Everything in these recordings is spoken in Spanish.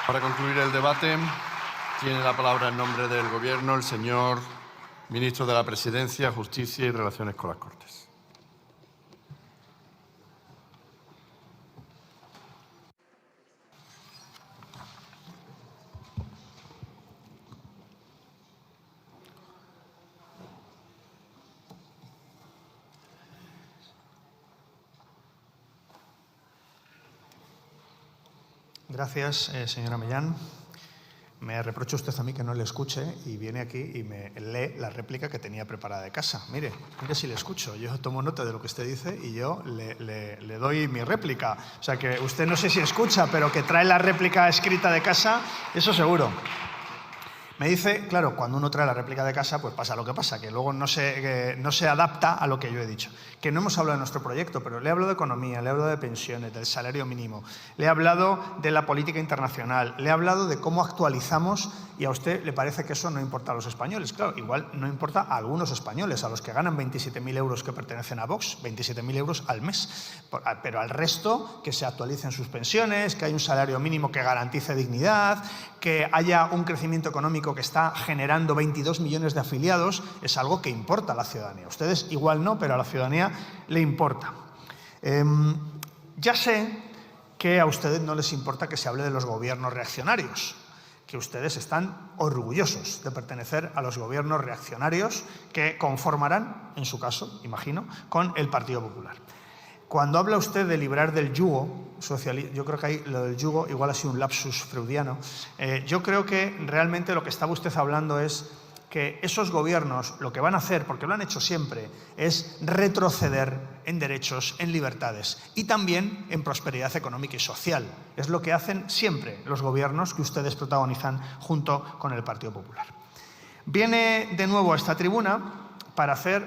Para concluir el debate, tiene la palabra en nombre del Gobierno el señor Ministro de la Presidencia, Justicia y Relaciones con las Cortes. Gracias, señora Millán. Me reprocha usted a mí que no le escuche y viene aquí y me lee la réplica que tenía preparada de casa. Mire si le escucho. Yo tomo nota de lo que usted dice y yo le doy mi réplica. O sea que usted no sé si escucha, pero que trae la réplica escrita de casa, eso seguro. Me dice, claro, cuando uno trae la réplica de casa, pues pasa lo que pasa, que luego no se adapta a lo que yo he dicho. Que no hemos hablado de nuestro proyecto, pero le he hablado de economía, le he hablado de pensiones, del salario mínimo, le he hablado de la política internacional, le he hablado de cómo actualizamos y a usted le parece que eso no importa a los españoles. Claro, igual no importa a algunos españoles, a los que ganan 27.000 euros que pertenecen a Vox, 27.000 euros al mes. Pero al resto, que se actualicen sus pensiones, que haya un salario mínimo que garantice dignidad, que haya un crecimiento económico que está generando 22 millones de afiliados, es algo que importa a la ciudadanía. A ustedes igual no, pero a la ciudadanía le importa. Ya sé que a ustedes no les importa que se hable de los gobiernos reaccionarios, que ustedes están orgullosos de pertenecer a los gobiernos reaccionarios que conformarán, en su caso, imagino, con el Partido Popular. Cuando habla usted de librar del yugo, yo creo que ahí lo del yugo igual ha sido un lapsus freudiano, yo creo que realmente lo que estaba usted hablando es que esos gobiernos lo que van a hacer, porque lo han hecho siempre, es retroceder en derechos, en libertades y también en prosperidad económica y social. Es lo que hacen siempre los gobiernos que ustedes protagonizan junto con el Partido Popular. Viene de nuevo a esta tribuna para hacer,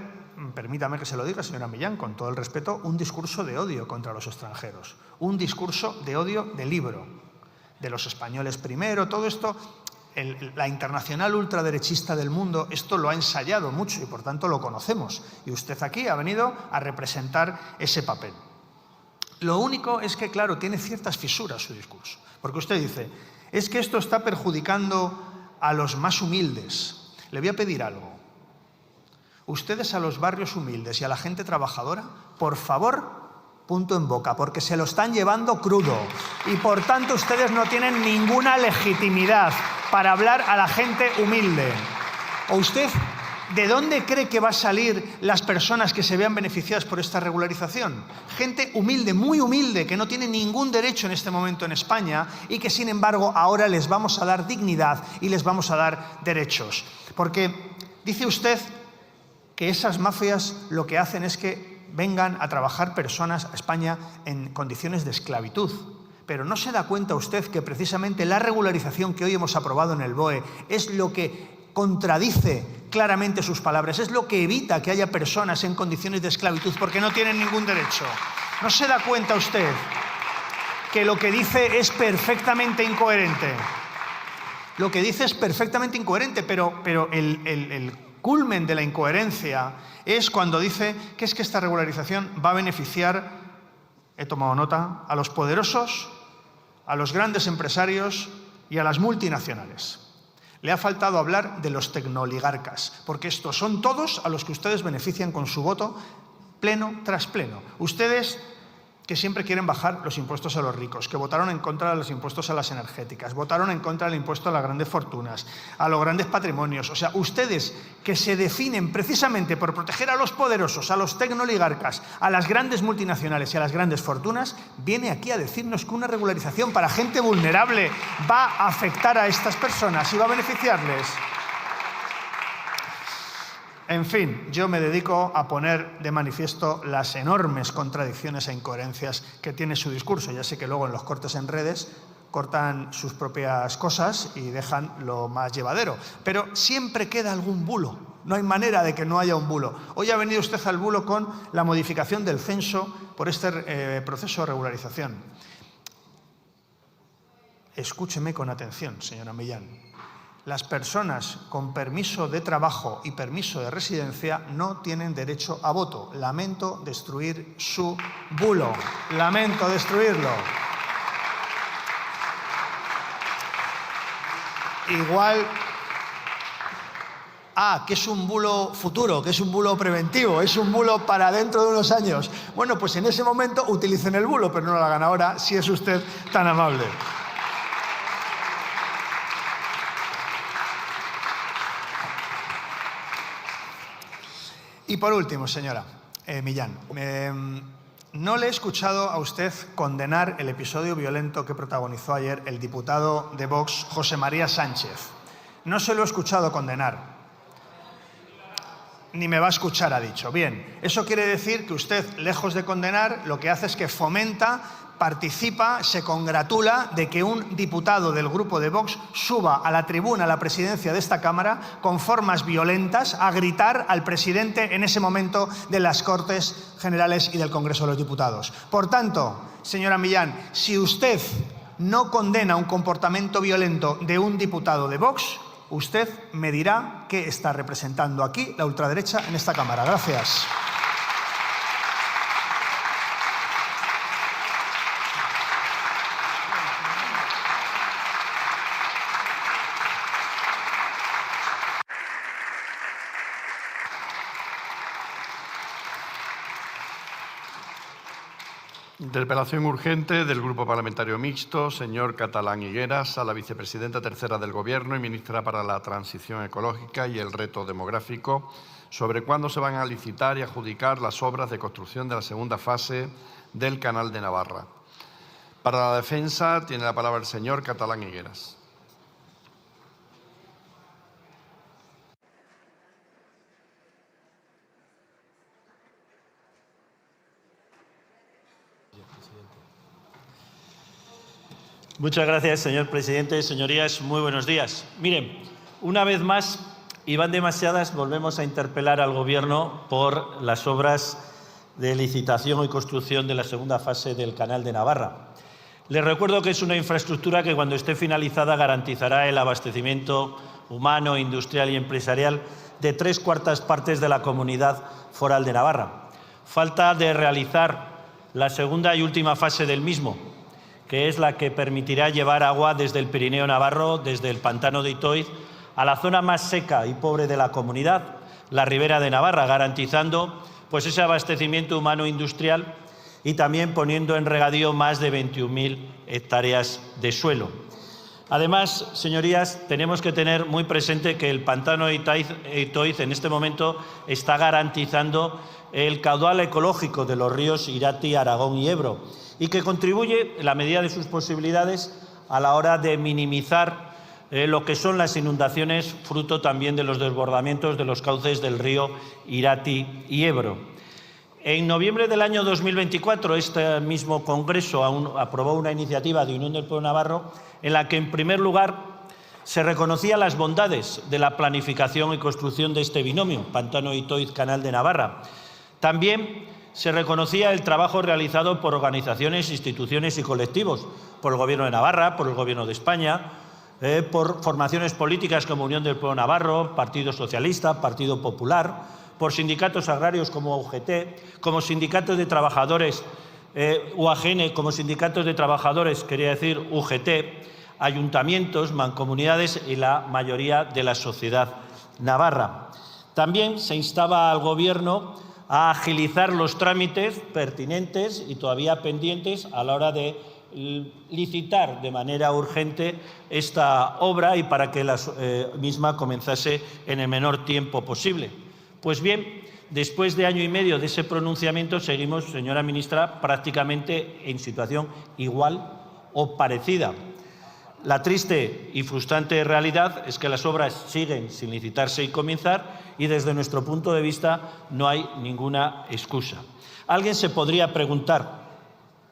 permítame que se lo diga, señora Millán, con todo el respeto, un discurso de odio contra los extranjeros, un discurso de odio de libro, de los españoles primero, todo esto. La internacional ultraderechista del mundo esto lo ha ensayado mucho y por tanto lo conocemos. Y usted aquí ha venido a representar ese papel. Lo único es que, claro, tiene ciertas fisuras su discurso. Porque usted dice, es que esto está perjudicando a los más humildes. Le voy a pedir algo. Ustedes a los barrios humildes y a la gente trabajadora, por favor, punto en boca, porque se lo están llevando crudo. Y por tanto ustedes no tienen ninguna legitimidad para hablar a la gente humilde. ¿O usted de dónde cree que va a salir las personas que se vean beneficiadas por esta regularización? Gente humilde, muy humilde, que no tiene ningún derecho en este momento en España y que, sin embargo, ahora les vamos a dar dignidad y les vamos a dar derechos. Porque dice usted que esas mafias lo que hacen es que vengan a trabajar personas a España en condiciones de esclavitud. Pero ¿no se da cuenta usted que precisamente la regularización que hoy hemos aprobado en el BOE es lo que contradice claramente sus palabras, es lo que evita que haya personas en condiciones de esclavitud porque no tienen ningún derecho? ¿No se da cuenta usted que lo que dice es perfectamente incoherente? Lo que dice es perfectamente incoherente, pero el culmen de la incoherencia es cuando dice que es que esta regularización va a beneficiar, he tomado nota, a los poderosos, a los grandes empresarios y a las multinacionales. Le ha faltado hablar de los tecnooligarcas, porque estos son todos a los que ustedes benefician con su voto pleno tras pleno. Ustedes que siempre quieren bajar los impuestos a los ricos, que votaron en contra de los impuestos a las energéticas, votaron en contra del impuesto a las grandes fortunas, a los grandes patrimonios. O sea, ustedes que se definen precisamente por proteger a los poderosos, a los tecnooligarcas, a las grandes multinacionales y a las grandes fortunas, viene aquí a decirnos que una regularización para gente vulnerable va a afectar a estas personas y va a beneficiarles. En fin, yo me dedico a poner de manifiesto las enormes contradicciones e incoherencias que tiene su discurso. Ya sé que luego en los cortes en redes cortan sus propias cosas y dejan lo más llevadero. Pero siempre queda algún bulo. No hay manera de que no haya un bulo. Hoy ha venido usted al bulo con la modificación del censo por este proceso de regularización. Escúcheme con atención, señora Millán. Las personas con permiso de trabajo y permiso de residencia no tienen derecho a voto. Lamento destruir su bulo. Lamento destruirlo. igual... que es un bulo futuro, que es un bulo preventivo, es un bulo para dentro de unos años. Bueno, pues en ese momento utilicen el bulo, pero no lo hagan ahora, si es usted tan amable. Y por último, señora Millán, no le he escuchado a usted condenar el episodio violento que protagonizó ayer el diputado de Vox, José María Sánchez. No se lo he escuchado condenar. Ni me va a escuchar, ha dicho. Bien, eso quiere decir que usted, lejos de condenar, lo que hace es que fomenta, participa, se congratula de que un diputado del grupo de Vox suba a la tribuna, a la presidencia de esta Cámara, con formas violentas, a gritar al presidente en ese momento de las Cortes Generales y del Congreso de los Diputados. Por tanto, señora Millán, si usted no condena un comportamiento violento de un diputado de Vox, usted me dirá qué está representando aquí la ultraderecha en esta Cámara. Gracias. Interpelación urgente del Grupo Parlamentario Mixto, señor Catalán Higueras, a la vicepresidenta tercera del Gobierno y ministra para la Transición Ecológica y el Reto Demográfico, sobre cuándo se van a licitar y adjudicar las obras de construcción de la segunda fase del Canal de Navarra. Para la defensa tiene la palabra el señor Catalán Higueras. Muchas gracias, señor presidente. Señorías, muy buenos días. Miren, una vez más, y van demasiadas, volvemos a interpelar al Gobierno por las obras de licitación y construcción de la segunda fase del Canal de Navarra. Les recuerdo que es una infraestructura que, cuando esté finalizada, garantizará el abastecimiento humano, industrial y empresarial de 3/4 partes de la Comunidad Foral de Navarra. Falta de realizar la segunda y última fase del mismo, que es la que permitirá llevar agua desde el Pirineo navarro, desde el pantano de Itoiz, a la zona más seca y pobre de la comunidad, la Ribera de Navarra, garantizando pues ese abastecimiento humano e industrial y también poniendo en regadío más de 21.000 hectáreas de suelo. Además, señorías, tenemos que tener muy presente que el pantano de Itoiz en este momento está garantizando el caudal ecológico de los ríos Irati, Aragón y Ebro, y que contribuye, en la medida de sus posibilidades, a la hora de minimizar lo que son las inundaciones, fruto también de los desbordamientos de los cauces del río Irati y Ebro. En noviembre del año 2024, este mismo Congreso aprobó una iniciativa de Unión del Pueblo Navarro en la que, en primer lugar, se reconocían las bondades de la planificación y construcción de este binomio, Pantano-Itoiz-Canal de Navarra. También se reconocía el trabajo realizado por organizaciones, instituciones y colectivos, por el Gobierno de Navarra, por el Gobierno de España, por formaciones políticas como Unión del Pueblo Navarro, Partido Socialista, Partido Popular, por sindicatos agrarios como UGT, como sindicatos de trabajadores, UAGN, como sindicatos de trabajadores, quería decir UGT, ayuntamientos, mancomunidades y la mayoría de la sociedad navarra. También se instaba al Gobierno a agilizar los trámites pertinentes y todavía pendientes a la hora de licitar de manera urgente esta obra y para que la misma comenzase en el menor tiempo posible. Pues bien, después de año y medio de ese pronunciamiento seguimos, señora ministra, prácticamente en situación igual o parecida. La triste y frustrante realidad es que las obras siguen sin licitarse y comenzar, y desde nuestro punto de vista no hay ninguna excusa. Alguien se podría preguntar,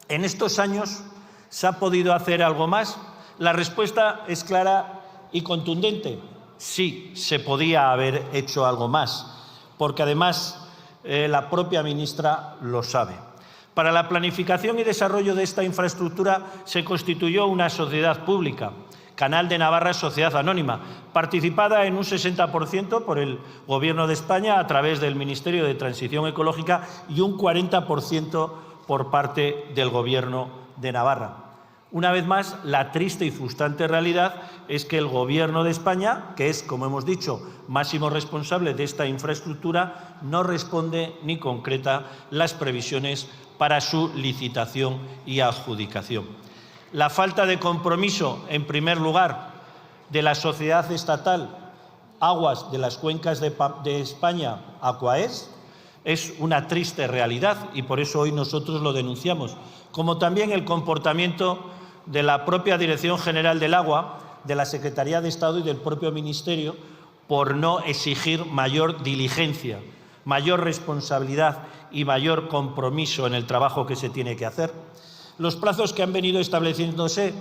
¿en estos años se ha podido hacer algo más? La respuesta es clara y contundente. Sí, se podía haber hecho algo más, porque además la propia ministra lo sabe. Para la planificación y desarrollo de esta infraestructura se constituyó una sociedad pública, Canal de Navarra Sociedad Anónima, participada en un 60% por el Gobierno de España a través del Ministerio de Transición Ecológica y un 40% por parte del Gobierno de Navarra. Una vez más, la triste y frustrante realidad es que el Gobierno de España, que es, como hemos dicho, máximo responsable de esta infraestructura, no responde ni concreta las previsiones para su licitación y adjudicación. La falta de compromiso, en primer lugar, de la sociedad estatal Aguas de las Cuencas de España, Aquaes, es una triste realidad y por eso hoy nosotros lo denunciamos, como también el comportamiento de la propia Dirección General del Agua, de la Secretaría de Estado y del propio Ministerio por no exigir mayor diligencia, mayor responsabilidad y mayor compromiso en el trabajo que se tiene que hacer. Los plazos que han venido estableciéndose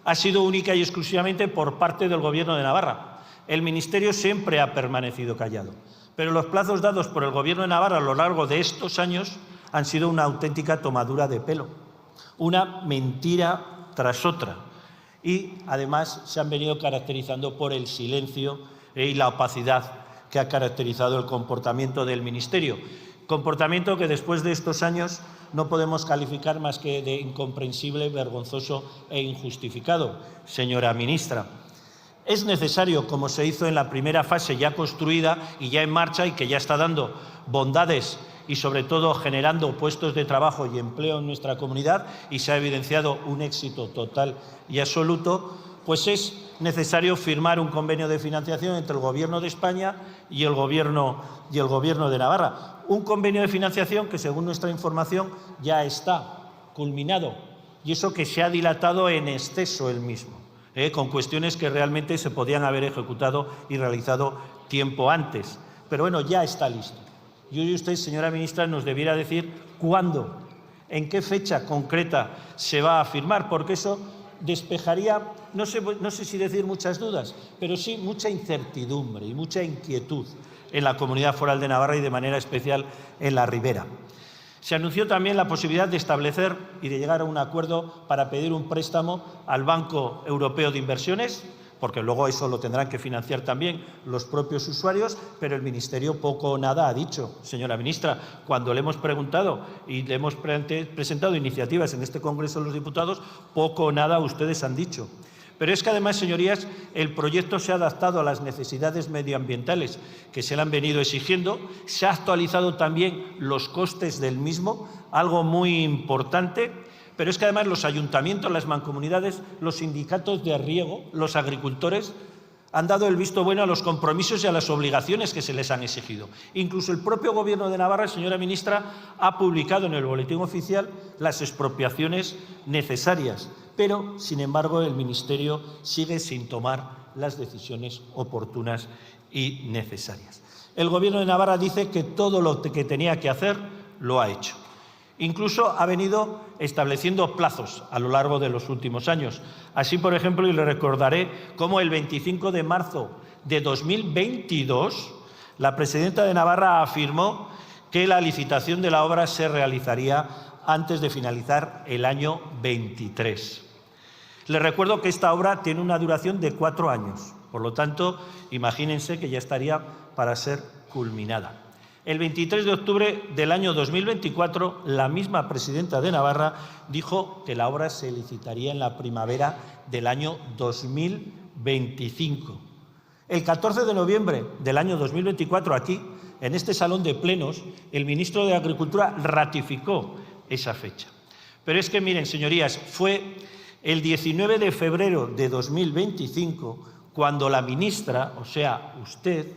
han sido única y exclusivamente por parte del Gobierno de Navarra. El Ministerio siempre ha permanecido callado, pero los plazos dados por el Gobierno de Navarra a lo largo de estos años han sido una auténtica tomadura de pelo, una mentira tras otra, y además se han venido caracterizando por el silencio y la opacidad que ha caracterizado el comportamiento del Ministerio. Comportamiento que después de estos años no podemos calificar más que de incomprensible, vergonzoso e injustificado, señora ministra. Es necesario, como se hizo en la primera fase ya construida y ya en marcha y que ya está dando bondades y sobre todo generando puestos de trabajo y empleo en nuestra comunidad y se ha evidenciado un éxito total y absoluto, pues es necesario firmar un convenio de financiación entre el Gobierno de España y el Gobierno de Navarra. Un convenio de financiación que, según nuestra información, ya está culminado y eso que se ha dilatado en exceso el mismo, con cuestiones que realmente se podían haber ejecutado y realizado tiempo antes. Pero bueno, ya está listo. Y hoy usted, señora ministra, nos debiera decir cuándo, en qué fecha concreta se va a firmar, porque eso despejaría, no sé si decir muchas dudas, pero sí mucha incertidumbre y mucha inquietud en la Comunidad Foral de Navarra y de manera especial en la Ribera. Se anunció también la posibilidad de establecer y de llegar a un acuerdo para pedir un préstamo al Banco Europeo de Inversiones, porque luego eso lo tendrán que financiar también los propios usuarios, pero el Ministerio poco o nada ha dicho, señora ministra. Cuando le hemos preguntado y le hemos presentado iniciativas en este Congreso de los Diputados, poco o nada ustedes han dicho. Pero es que además, señorías, el proyecto se ha adaptado a las necesidades medioambientales que se le han venido exigiendo, se ha actualizado también los costes del mismo, algo muy importante, pero es que además los ayuntamientos, las mancomunidades, los sindicatos de riego, los agricultores, han dado el visto bueno a los compromisos y a las obligaciones que se les han exigido. Incluso el propio Gobierno de Navarra, señora ministra, ha publicado en el Boletín Oficial las expropiaciones necesarias, pero, sin embargo, el Ministerio sigue sin tomar las decisiones oportunas y necesarias. El Gobierno de Navarra dice que todo lo que tenía que hacer lo ha hecho. Incluso ha venido estableciendo plazos a lo largo de los últimos años. Así, por ejemplo, y le recordaré cómo el 25 de marzo de 2022 la presidenta de Navarra afirmó que la licitación de la obra se realizaría antes de finalizar el año 23. Les recuerdo que esta obra tiene una duración de 4 años. Por lo tanto, imagínense que ya estaría para ser culminada. El 23 de octubre del año 2024, la misma presidenta de Navarra dijo que la obra se licitaría en la primavera del año 2025. El 14 de noviembre del año 2024, aquí, en este salón de plenos, el ministro de Agricultura ratificó esa fecha. Pero es que, miren, señorías, fue el 19 de febrero de 2025 cuando la ministra, o sea, usted,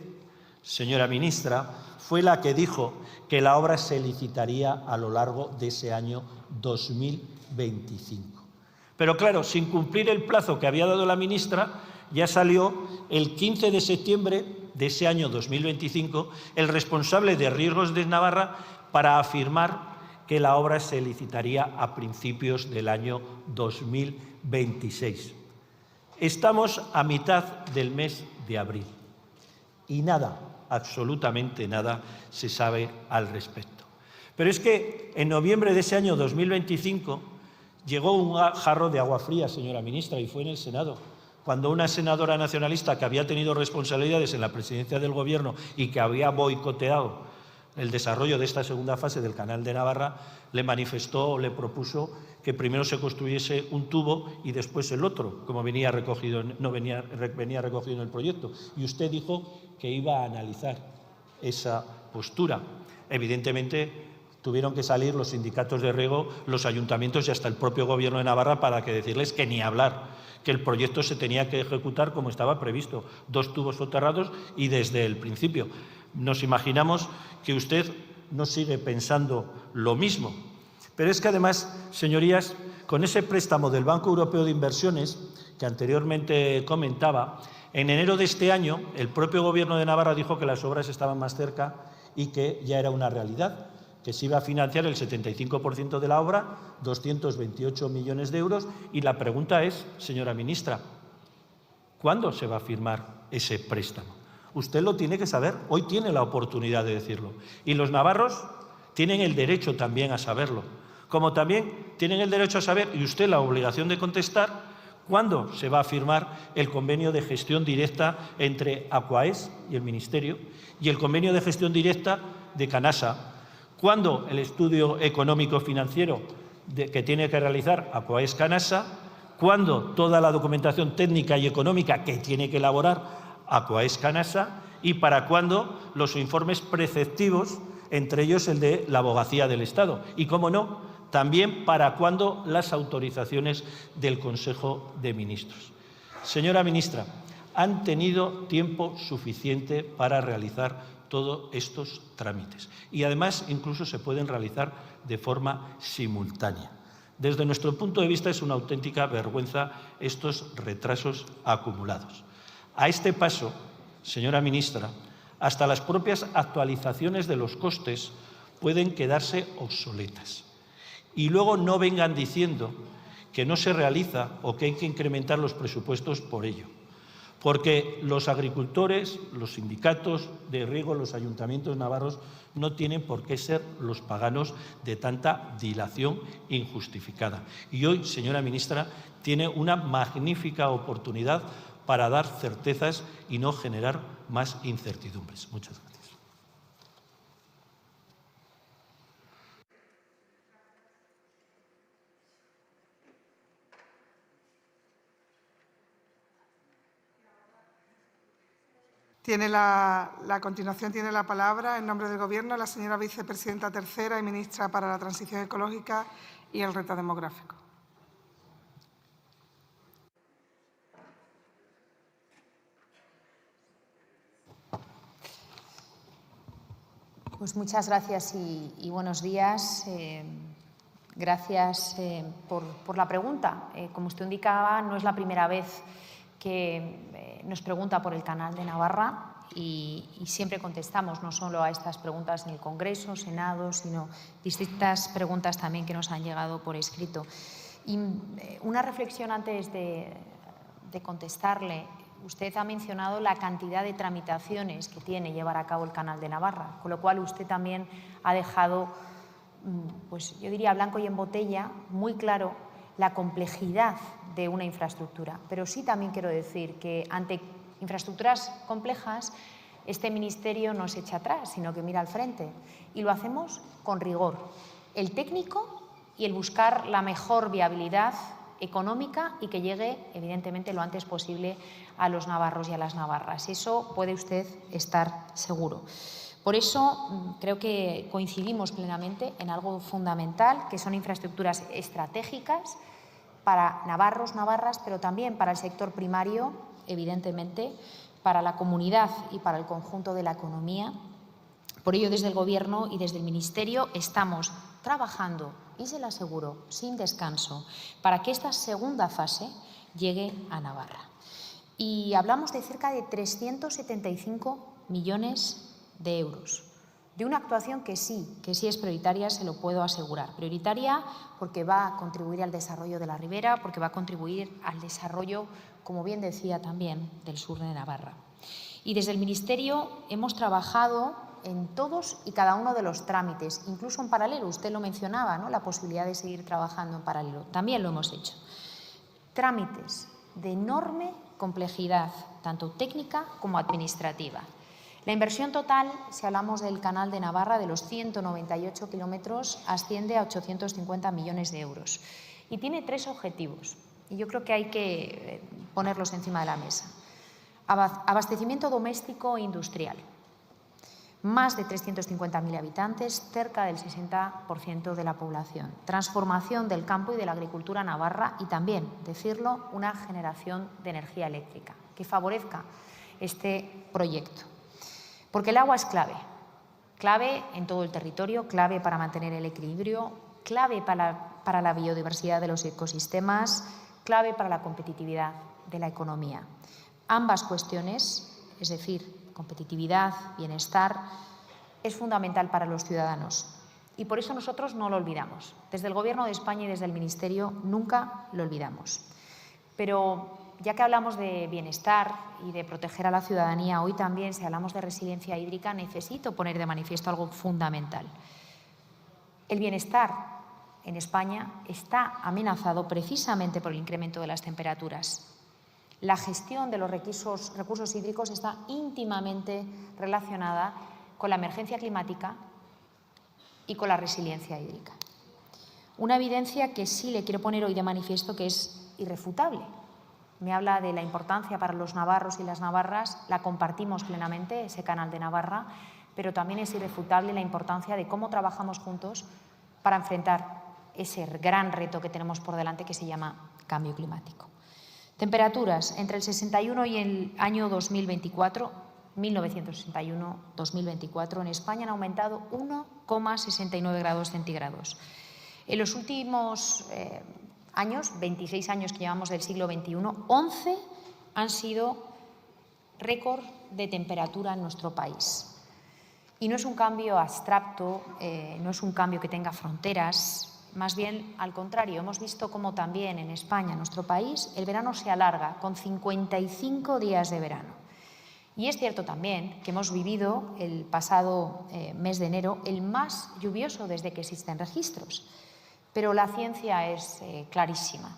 señora ministra, fue la que dijo que la obra se licitaría a lo largo de ese año 2025. Pero claro, sin cumplir el plazo que había dado la ministra, ya salió el 15 de septiembre de ese año 2025 el responsable de Riegos de Navarra para afirmar que la obra se licitaría a principios del año 2026. Estamos a mitad del mes de abril y nada, absolutamente nada, se sabe al respecto. Pero es que en noviembre de ese año 2025 llegó un jarro de agua fría, señora ministra, y fue en el Senado, cuando una senadora nacionalista que había tenido responsabilidades en la presidencia del Gobierno y que había boicoteado el desarrollo de esta segunda fase del Canal de Navarra, le manifestó o le propuso que primero se construyese un tubo y después el otro, como venía recogido en el proyecto. Y usted dijo que iba a analizar esa postura. Evidentemente, tuvieron que salir los sindicatos de riego, los ayuntamientos y hasta el propio Gobierno de Navarra para decirles que ni hablar, que el proyecto se tenía que ejecutar como estaba previsto, 2 tubos soterrados y desde el principio. Nos imaginamos que usted no sigue pensando lo mismo. Pero es que además, señorías, con ese préstamo del Banco Europeo de Inversiones que anteriormente comentaba, en enero de este año el propio Gobierno de Navarra dijo que las obras estaban más cerca y que ya era una realidad, que se iba a financiar el 75% de la obra, 228 millones de euros, y la pregunta es, señora ministra, ¿cuándo se va a firmar ese préstamo? Usted lo tiene que saber, hoy tiene la oportunidad de decirlo. Y los navarros tienen el derecho también a saberlo, como también tienen el derecho a saber, y usted la obligación de contestar, cuándo se va a firmar el convenio de gestión directa entre Aquaes y el Ministerio y el convenio de gestión directa de Canasa. ¿Cuándo el estudio económico-financiero que tiene que realizar Aquaes Canasa? ¿Cuándo toda la documentación técnica y económica que tiene que elaborar Aquaes Canasa? ¿Y para cuándo los informes preceptivos, entre ellos el de la Abogacía del Estado? Y, cómo no, también para cuándo las autorizaciones del Consejo de Ministros. Señora ministra, han tenido tiempo suficiente para realizar todos estos trámites y además incluso se pueden realizar de forma simultánea. Desde nuestro punto de vista es una auténtica vergüenza estos retrasos acumulados. A este paso, señora ministra, hasta las propias actualizaciones de los costes pueden quedarse obsoletas. Y luego no vengan diciendo que no se realiza o que hay que incrementar los presupuestos por ello. Porque los agricultores, los sindicatos de riego, los ayuntamientos navarros no tienen por qué ser los paganos de tanta dilación injustificada. Y hoy, señora ministra, tiene una magnífica oportunidad para dar certezas y no generar más incertidumbres. Muchas gracias. A continuación tiene la palabra, en nombre del Gobierno, la señora vicepresidenta tercera y ministra para la Transición Ecológica y el Reto Demográfico. Pues muchas gracias y buenos días. Gracias por la pregunta. Como usted indicaba, no es la primera vez que nos pregunta por el Canal de Navarra y siempre contestamos no solo a estas preguntas en el Congreso, Senado, sino distintas preguntas también que nos han llegado por escrito. Y una reflexión antes de contestarle. Usted ha mencionado la cantidad de tramitaciones que tiene llevar a cabo el Canal de Navarra, con lo cual usted también ha dejado, pues yo diría blanco y en botella, muy claro la complejidad de una infraestructura. Pero sí también quiero decir que ante infraestructuras complejas este Ministerio no se echa atrás, sino que mira al frente. Y lo hacemos con rigor, el técnico y el buscar la mejor viabilidad económica y que llegue, evidentemente, lo antes posible a los navarros y a las navarras. Eso puede usted estar seguro. Por eso creo que coincidimos plenamente en algo fundamental, que son infraestructuras estratégicas para navarros, navarras, pero también para el sector primario, evidentemente, para la comunidad y para el conjunto de la economía. Por ello, desde el Gobierno y desde el Ministerio estamos trabajando, y se lo aseguro, sin descanso, para que esta segunda fase llegue a Navarra. Y hablamos de cerca de 375 millones de euros, de una actuación que sí es prioritaria, se lo puedo asegurar. Prioritaria porque va a contribuir al desarrollo de la ribera, porque va a contribuir al desarrollo, como bien decía también, del sur de Navarra. Y desde el Ministerio hemos trabajado en todos y cada uno de los trámites, incluso en paralelo. Usted lo mencionaba, ¿no?, la posibilidad de seguir trabajando en paralelo. También lo hemos hecho. Trámites de enorme complejidad, tanto técnica como administrativa. La inversión total, si hablamos del Canal de Navarra, de los 198 kilómetros, asciende a 850 millones de euros. Y tiene 3 objetivos, y yo creo que hay que ponerlos encima de la mesa. Abastecimiento doméstico e industrial. Más de 350.000 habitantes, cerca del 60% de la población. Transformación del campo y de la agricultura navarra y también, decirlo, una generación de energía eléctrica que favorezca este proyecto. Porque el agua es clave, clave en todo el territorio, clave para mantener el equilibrio, clave para la biodiversidad de los ecosistemas, clave para la competitividad de la economía. Ambas cuestiones, es decir, competitividad, bienestar, es fundamental para los ciudadanos. Y por eso nosotros no lo olvidamos. Desde el Gobierno de España y desde el Ministerio nunca lo olvidamos. Pero ya que hablamos de bienestar y de proteger a la ciudadanía, hoy también, si hablamos de resiliencia hídrica, necesito poner de manifiesto algo fundamental. El bienestar en España está amenazado precisamente por el incremento de las temperaturas. La gestión de los recursos hídricos está íntimamente relacionada con la emergencia climática y con la resiliencia hídrica. Una evidencia que sí le quiero poner hoy de manifiesto que es irrefutable. Me habla de la importancia para los navarros y las navarras, la compartimos plenamente, ese Canal de Navarra, pero también es irrefutable la importancia de cómo trabajamos juntos para enfrentar ese gran reto que tenemos por delante que se llama cambio climático. Temperaturas entre el 61 y el año 2024, 1961-2024, en España han aumentado 1,69 grados centígrados. En los últimos años, 26 años que llevamos del siglo XXI, 11 han sido récord de temperatura en nuestro país. Y no es un cambio abstracto, no es un cambio que tenga fronteras. Más bien, al contrario, hemos visto cómo también en España, en nuestro país, el verano se alarga con 55 días de verano. Y es cierto también que hemos vivido el pasado mes de enero el más lluvioso desde que existen registros. Pero la ciencia es clarísima.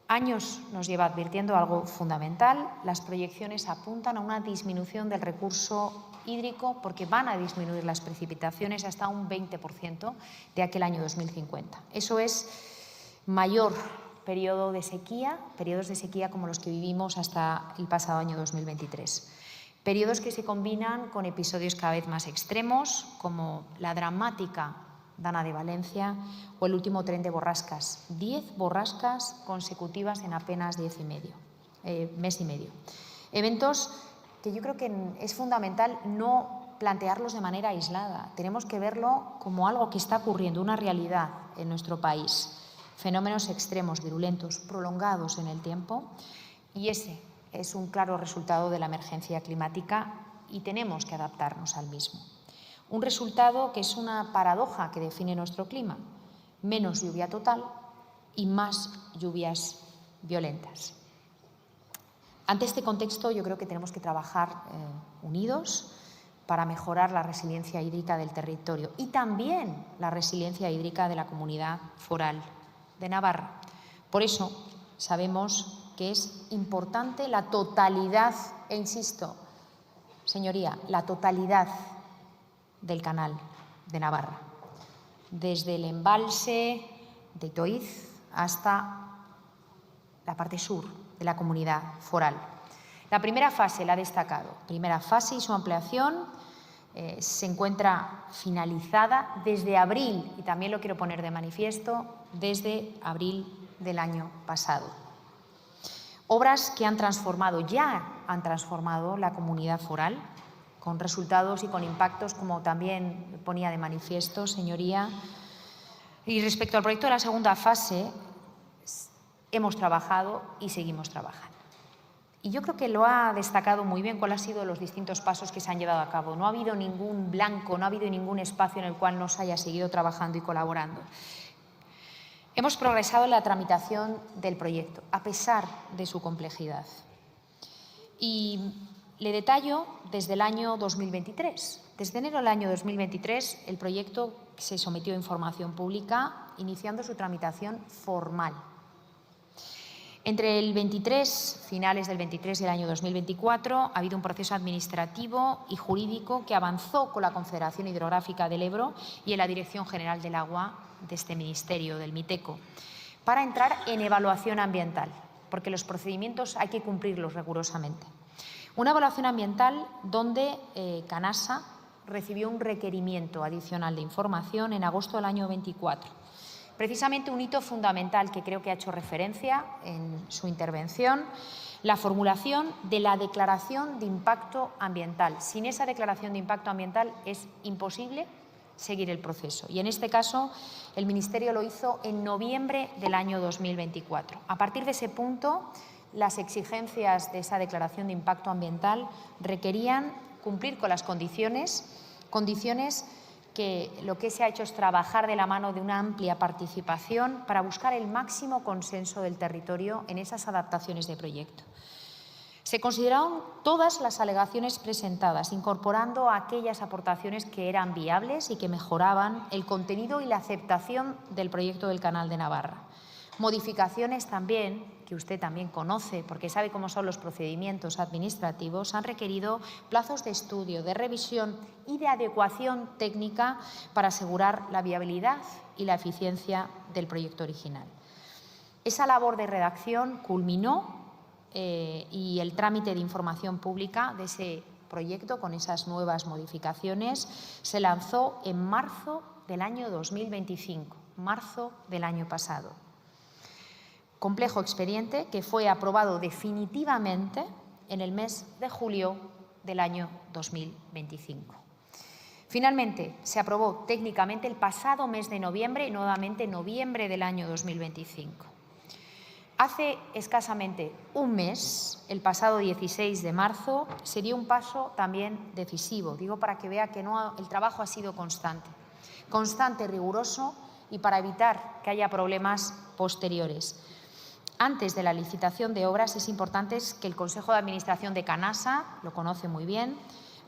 Años nos lleva advirtiendo algo fundamental. Las proyecciones apuntan a una disminución del recurso hídrico porque van a disminuir las precipitaciones hasta un 20% de aquel año 2050. Eso es mayor periodos de sequía como los que vivimos hasta el pasado año 2023. Periodos que se combinan con episodios cada vez más extremos, como la dramática Dana de Valencia o el último tren de borrascas. 10 borrascas consecutivas en apenas mes y medio. Eventos que yo creo que es fundamental no plantearlos de manera aislada. Tenemos que verlo como algo que está ocurriendo, una realidad en nuestro país. Fenómenos extremos, virulentos, prolongados en el tiempo, y ese es un claro resultado de la emergencia climática y tenemos que adaptarnos al mismo. Un resultado que es una paradoja que define nuestro clima: menos lluvia total y más lluvias violentas. Ante este contexto, yo creo que tenemos que trabajar unidos para mejorar la resiliencia hídrica del territorio y también la resiliencia hídrica de la Comunidad Foral de Navarra. Por eso sabemos que es importante la totalidad, e insisto, señoría, la totalidad del Canal de Navarra, desde el embalse de Toiz hasta la parte sur de la Comunidad Foral. La primera fase la ha destacado. Primera fase y su ampliación se encuentra finalizada desde abril, y también lo quiero poner de manifiesto, desde abril del año pasado. Obras que ya han transformado la Comunidad Foral, con resultados y con impactos, como también ponía de manifiesto, señoría. Y respecto al proyecto de la segunda fase, hemos trabajado y seguimos trabajando. Y yo creo que lo ha destacado muy bien cuáles han sido los distintos pasos que se han llevado a cabo. No ha habido ningún blanco, no ha habido ningún espacio en el cual no se haya seguido trabajando y colaborando. Hemos progresado en la tramitación del proyecto, a pesar de su complejidad. Y le detallo desde el año 2023. Desde enero del año 2023, el proyecto se sometió a información pública, iniciando su tramitación formal. Entre el 23, finales del 23 y el año 2024, ha habido un proceso administrativo y jurídico que avanzó con la Confederación Hidrográfica del Ebro y en la Dirección General del Agua de este Ministerio, del MITECO, para entrar en evaluación ambiental, porque los procedimientos hay que cumplirlos rigurosamente. Una evaluación ambiental donde Canasa recibió un requerimiento adicional de información en agosto del año 24. Precisamente un hito fundamental que creo que ha hecho referencia en su intervención, la formulación de la declaración de impacto ambiental. Sin esa declaración de impacto ambiental es imposible seguir el proceso. Y en este caso, el Ministerio lo hizo en noviembre del año 2024. A partir de ese punto, las exigencias de esa declaración de impacto ambiental requerían cumplir con las condiciones que lo que se ha hecho es trabajar de la mano de una amplia participación para buscar el máximo consenso del territorio en esas adaptaciones de proyecto. Se consideraron todas las alegaciones presentadas, incorporando aquellas aportaciones que eran viables y que mejoraban el contenido y la aceptación del proyecto del Canal de Navarra. Modificaciones también, que usted también conoce porque sabe cómo son los procedimientos administrativos, han requerido plazos de estudio, de revisión y de adecuación técnica para asegurar la viabilidad y la eficiencia del proyecto original. Esa labor de redacción culminó y el trámite de información pública de ese proyecto con esas nuevas modificaciones se lanzó en marzo del año 2025, marzo del año pasado. Complejo expediente que fue aprobado definitivamente en el mes de julio del año 2025. Finalmente, se aprobó técnicamente el pasado mes de noviembre y nuevamente noviembre del año 2025. Hace escasamente un mes, el pasado 16 de marzo, se dio un paso también decisivo. Digo para que vea que el trabajo ha sido constante, riguroso y para evitar que haya problemas posteriores. Antes de la licitación de obras es importante que el Consejo de Administración de Canasa, lo conoce muy bien,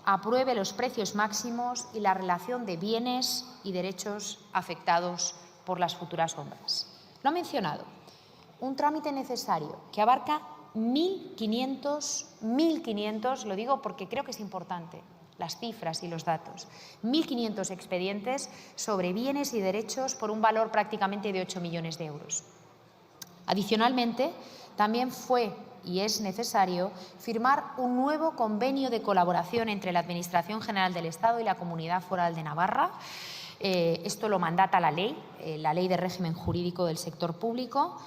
apruebe los precios máximos y la relación de bienes y derechos afectados por las futuras obras. Lo ha mencionado, un trámite necesario que abarca 1.500, lo digo porque creo que es importante, las cifras y los datos, 1.500 expedientes sobre bienes y derechos por un valor prácticamente de 8 millones de euros. Adicionalmente, también fue y es necesario firmar un nuevo convenio de colaboración entre la Administración General del Estado y la Comunidad Foral de Navarra. Esto lo mandata la Ley de Régimen Jurídico del Sector Público.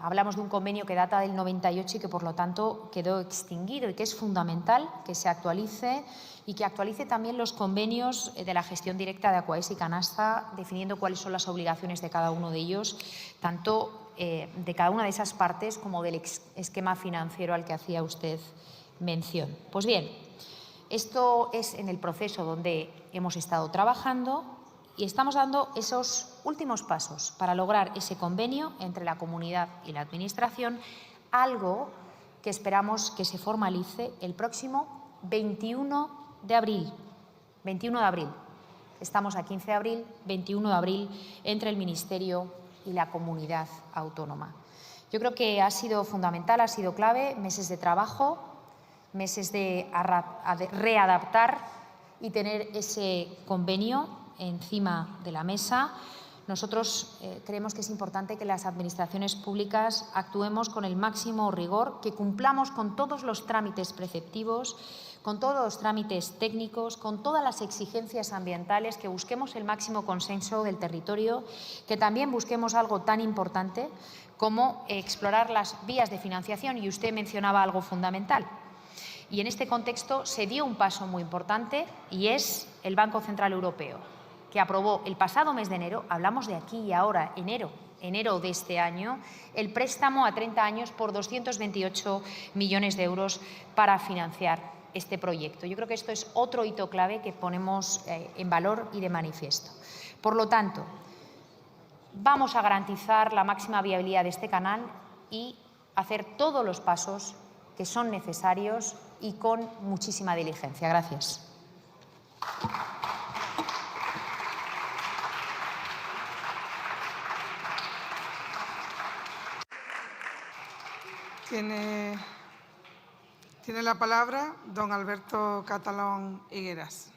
Hablamos de un convenio que data del 98 y que, por lo tanto, quedó extinguido y que es fundamental que se actualice y que actualice también los convenios de la gestión directa de Aquaes y Canasta, definiendo cuáles son las obligaciones de cada uno de ellos, tanto de cada una de esas partes como del esquema financiero al que hacía usted mención. Pues bien, esto es en el proceso donde hemos estado trabajando y estamos dando esos últimos pasos para lograr ese convenio entre la comunidad y la Administración, algo que esperamos que se formalice el próximo 21 de abril. 21 de abril. Estamos a 15 de abril, 21 de abril, entre el Ministerio y la comunidad autónoma. Yo creo que ha sido fundamental, ha sido clave, meses de trabajo, meses de readaptar y tener ese convenio encima de la mesa. Nosotros creemos que es importante que las administraciones públicas actuemos con el máximo rigor, que cumplamos con todos los trámites preceptivos, con todos los trámites técnicos, con todas las exigencias ambientales, que busquemos el máximo consenso del territorio, que también busquemos algo tan importante como explorar las vías de financiación, y usted mencionaba algo fundamental. Y en este contexto se dio un paso muy importante y es el Banco Central Europeo, que aprobó el pasado mes de enero, hablamos de aquí y ahora, enero de este año, el préstamo a 30 años por 228 millones de euros para financiar este proyecto. Yo creo que esto es otro hito clave que ponemos en valor y de manifiesto. Por lo tanto, vamos a garantizar la máxima viabilidad de este canal y hacer todos los pasos que son necesarios y con muchísima diligencia. Gracias. Tiene la palabra don Alberto Catalán Higueras.